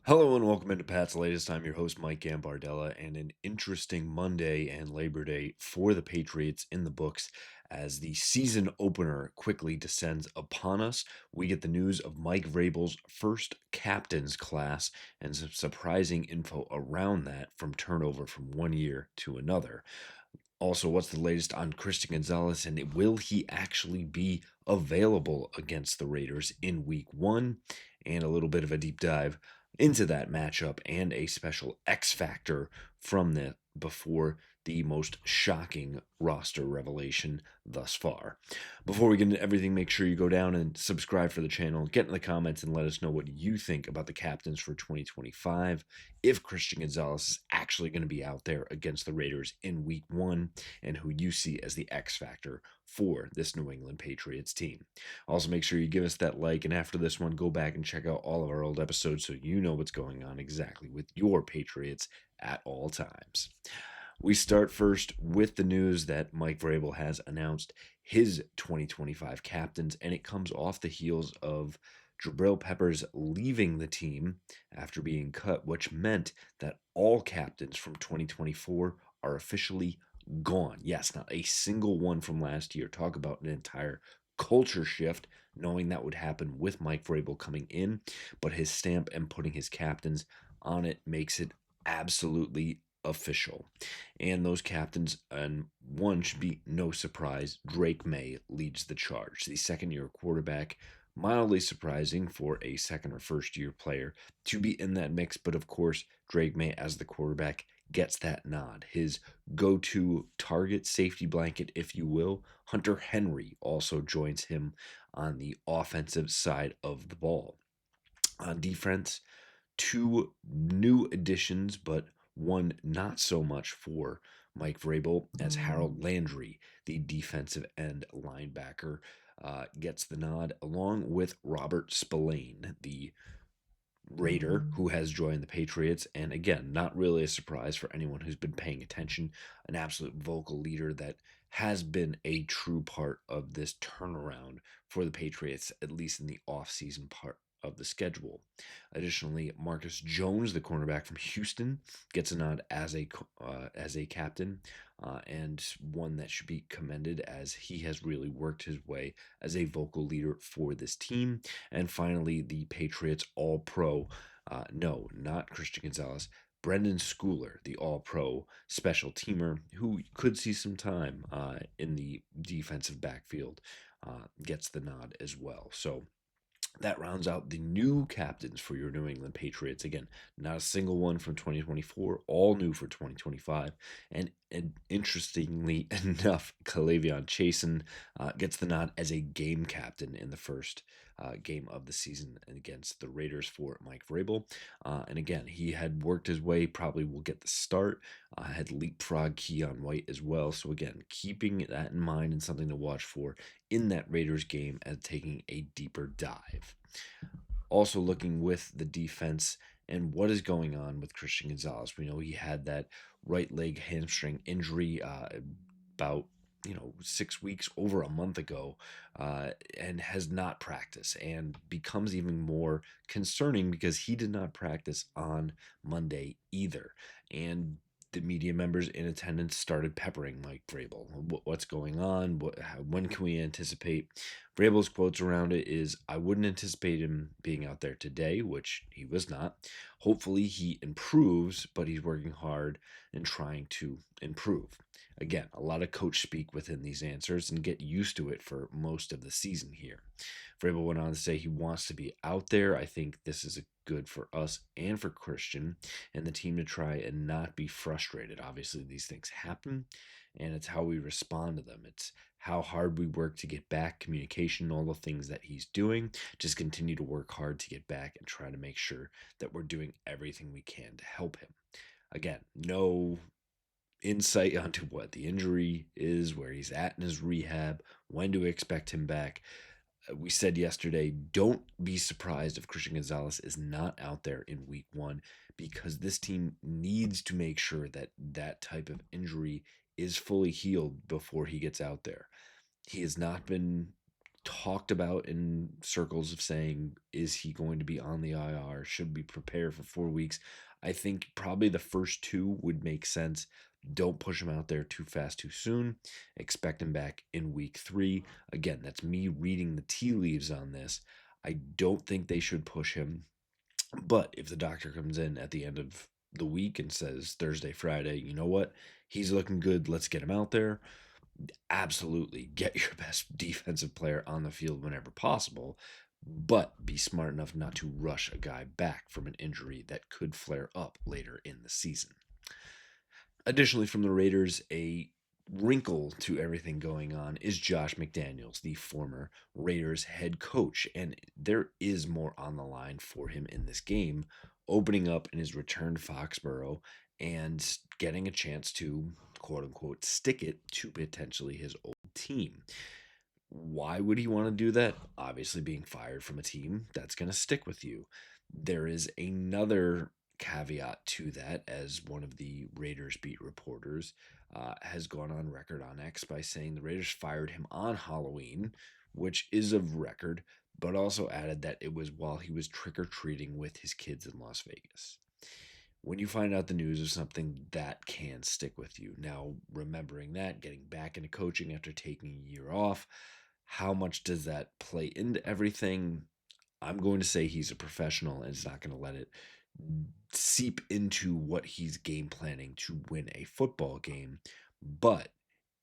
Hello and welcome into Pat's Latest. I'm your host, Mike Gambardella, and an interesting Monday and Labor Day for the Patriots in the books as the season opener quickly descends upon us. We get the news of Mike Vrabel's first captain's class and some surprising info around that from turnover from one year to another. Also, what's the latest on Christian Gonzalez, and will he actually be available against the Raiders in week one? And a little bit of a deep dive into that matchup and a special X factor from the before the most shocking roster revelation thus far. Before we get into everything, make sure you go down and subscribe for the channel, get in the comments, and let us know what you think about the captains for 2025. If Christian Gonzalez is actually going to be out there against the Raiders in week one, and who you see as the X factor for this New England Patriots team. Also, make sure you give us that like, and after this one, go back and check out all of our old episodes so you know what's going on exactly with your Patriots at all times. We start first with the news that Mike Vrabel has announced his 2025 captains, and it comes off the heels of Jabril Peppers leaving the team after being cut, which meant that all captains from 2024 are officially gone. Yes, not a single one from last year. Talk about an entire culture shift, knowing that would happen with Mike Vrabel coming in, but his stamp and putting his captains on it makes it absolutely official. And those captains, and one should be no surprise, Drake May leads the charge. The second-year quarterback, mildly surprising for a second or first-year player to be in that mix, but of course, Drake May as the quarterback gets that nod. His go-to target, safety blanket, if you will, Hunter Henry also joins him on the offensive side of the ball. On defense, two new additions, but one not so much for Mike Vrabel, as Harold Landry, the defensive end linebacker, gets the nod, along with Robert Spillane, the Raider, who has joined the Patriots. And again, not really a surprise for anyone who's been paying attention. An absolute vocal leader that has been a true part of this turnaround for the Patriots, at least in the offseason part of the schedule. Additionally, Marcus Jones, the cornerback from Houston, gets a nod as a captain, and one that should be commended as he has really worked his way as a vocal leader for this team. And finally, the Patriots All-Pro, no, not Christian Gonzalez, Brendan Schooler, the All-Pro special teamer, who could see some time in the defensive backfield, gets the nod as well. So that rounds out the new captains for your New England Patriots. Again, not a single one from 2024, all new for 2025. And interestingly enough, Kalavion Chasen gets the nod as a game captain in the first game of the season against the Raiders for Mike Vrabel. And again, he had worked his way, probably will get the start, had leapfrog Keon White as well. So again, keeping that in mind and something to watch for in that Raiders game and taking a deeper dive. Also looking with the defense and what is going on with Christian Gonzalez. We know he had that right leg hamstring injury about 6 weeks, over a month ago, and has not practiced, and becomes even more concerning because he did not practice on Monday either. And the media members in attendance started peppering Mike Vrabel. What's going on? When can we anticipate? Vrabel's quotes around it is, I wouldn't anticipate him being out there today, which he was not. Hopefully he improves, but he's working hard and trying to improve. Again, a lot of coach speak within these answers, and get used to it for most of the season here. Vrabel went on to say he wants to be out there. I think this is good for us and for Christian and the team to try and not be frustrated. Obviously, these things happen, and it's how we respond to them. It's how hard we work to get back, communication, all the things that he's doing. Just continue to work hard to get back and try to make sure that we're doing everything we can to help him. Again, no insight onto what the injury is, where he's at in his rehab, when do we expect him back. We said yesterday, don't be surprised if Christian Gonzalez is not out there in week one, because this team needs to make sure that that type of injury is fully healed before he gets out there. He has not been talked about in circles of saying, is he going to be on the IR? Should we prepare for 4 weeks? I think probably the first two would make sense. Don't push him out there too fast, too soon. Expect him back in week 3. Again, that's me reading the tea leaves on this. I don't think they should push him. But if the doctor comes in at the end of the week and says Thursday, Friday, you know what? He's looking good. Let's get him out there. Absolutely get your best defensive player on the field whenever possible, but be smart enough not to rush a guy back from an injury that could flare up later in the season. Additionally, from the Raiders, a wrinkle to everything going on is Josh McDaniels, the former Raiders head coach, and there is more on the line for him in this game, opening up in his return to Foxborough and getting a chance to, quote unquote, stick it to potentially his old team. Why would he want to do that? Obviously, being fired from a team, that's going to stick with you. There is another caveat to that, as one of the Raiders beat reporters has gone on record on X by saying the Raiders fired him on Halloween, which is of record, but also added that it was while he was trick or treating with his kids in Las Vegas. When you find out the news of something, that can stick with you. Now, remembering that, getting back into coaching after taking a year off, how much does that play into everything? I'm going to say he's a professional and is not going to let it seep into what he's game planning to win a football game. But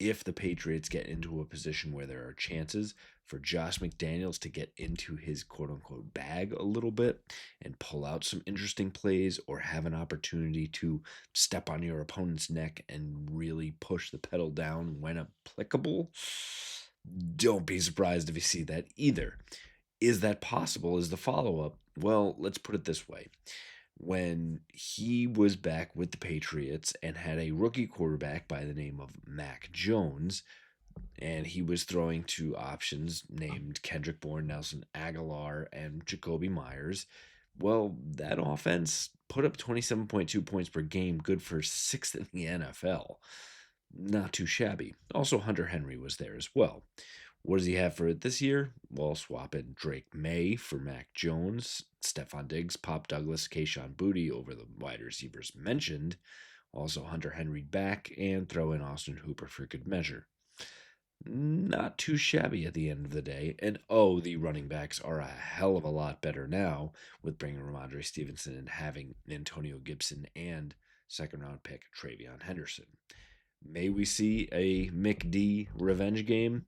if the Patriots get into a position where there are chances for Josh McDaniels to get into his quote unquote bag a little bit and pull out some interesting plays or have an opportunity to step on your opponent's neck and really push the pedal down when applicable, don't be surprised if you see that either. Is that possible? Is the follow up? Well, let's put it this way. When he was back with the Patriots and had a rookie quarterback by the name of Mac Jones, and he was throwing to options named Kendrick Bourne, Nelson Aguilar, and Jacoby Myers, well, that offense put up 27.2 points per game, good for 6th in the NFL. Not too shabby. Also, Hunter Henry was there as well. What does he have for it this year? Well, swap in Drake May for Mac Jones, Stephon Diggs, Pop Douglas, Kayshon Boutte over the wide receivers mentioned. Also, Hunter Henry back, and throw in Austin Hooper for good measure. Not too shabby at the end of the day. And oh, the running backs are a hell of a lot better now with bringing Ramondre Stevenson and having Antonio Gibson and second round pick Travion Henderson. May we see a McD revenge game?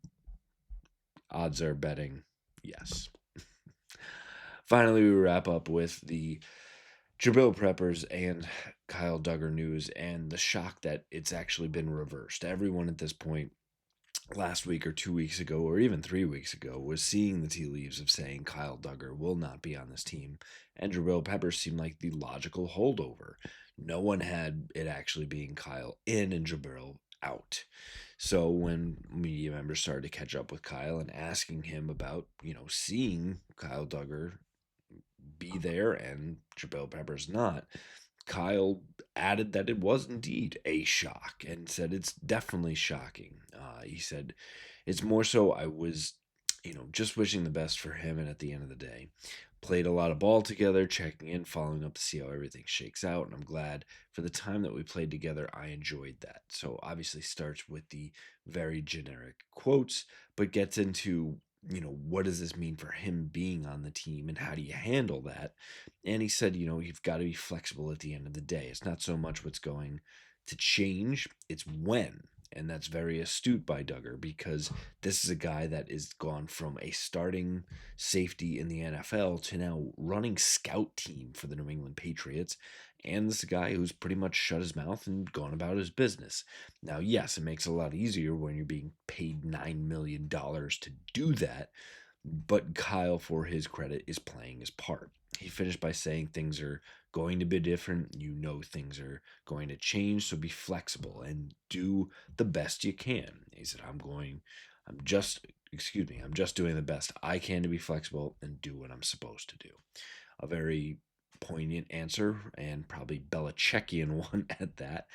Odds are betting yes. Finally, we wrap up with the Jabril Peppers and Kyle Duggar news and the shock that it's actually been reversed. Everyone at this point, last week or 2 weeks ago, or even 3 weeks ago, was seeing the tea leaves of saying Kyle Duggar will not be on this team, and Jabril Peppers seemed like the logical holdover. No one had it actually being Kyle in and Jabril out. So when media members started to catch up with Kyle and asking him about, seeing Kyle Duggar be there and Jabril Peppers not, Kyle added that it was indeed a shock and said it's definitely shocking. He said it's more so I was, just wishing the best for him. And at the end of the day, played a lot of ball together, checking in, following up to see how everything shakes out. And I'm glad for the time that we played together, I enjoyed that. So obviously starts with the very generic quotes, but gets into, what does this mean for him being on the team and how do you handle that? And he said, you've got to be flexible at the end of the day. It's not so much what's going to change, it's when. And that's very astute by Duggar because this is a guy that is gone from a starting safety in the NFL to now running scout team for the New England Patriots. And this is a guy who's pretty much shut his mouth and gone about his business. Now, yes, it makes it a lot easier when you're being paid $9 million to do that. But Kyle, for his credit, is playing his part. He finished by saying things are going to be different. Things are going to change. So be flexible and do the best you can. He said, I'm just doing the best I can to be flexible and do what I'm supposed to do. A very poignant answer and probably Belichickian one at that.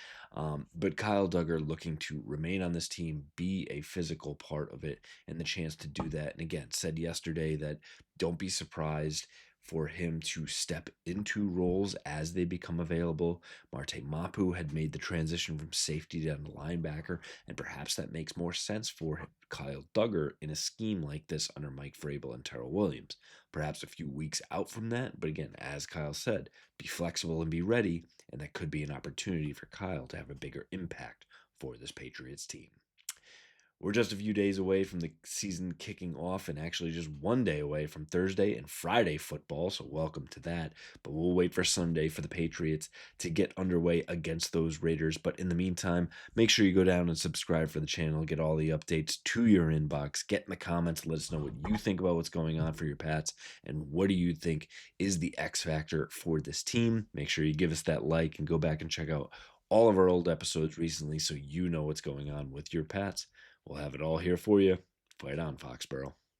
But Kyle Duggar looking to remain on this team, be a physical part of it, and the chance to do that. And again, said yesterday that don't be surprised for him to step into roles as they become available. Marte Mapu had made the transition from safety down to linebacker, and perhaps that makes more sense for Kyle Duggar in a scheme like this under Mike Vrabel and Terrell Williams. Perhaps a few weeks out from that, but again, as Kyle said, be flexible and be ready, and that could be an opportunity for Kyle to have a bigger impact for this Patriots team. We're just a few days away from the season kicking off, and actually just one day away from Thursday and Friday football, so welcome to that. But we'll wait for Sunday for the Patriots to get underway against those Raiders. But in the meantime, make sure you go down and subscribe for the channel, get all the updates to your inbox, get in the comments, let us know what you think about what's going on for your Pats, and what do you think is the X factor for this team. Make sure you give us that like and go back and check out all of our old episodes recently so you know what's going on with your Pats. We'll have it all here for you. Fight on, Foxborough.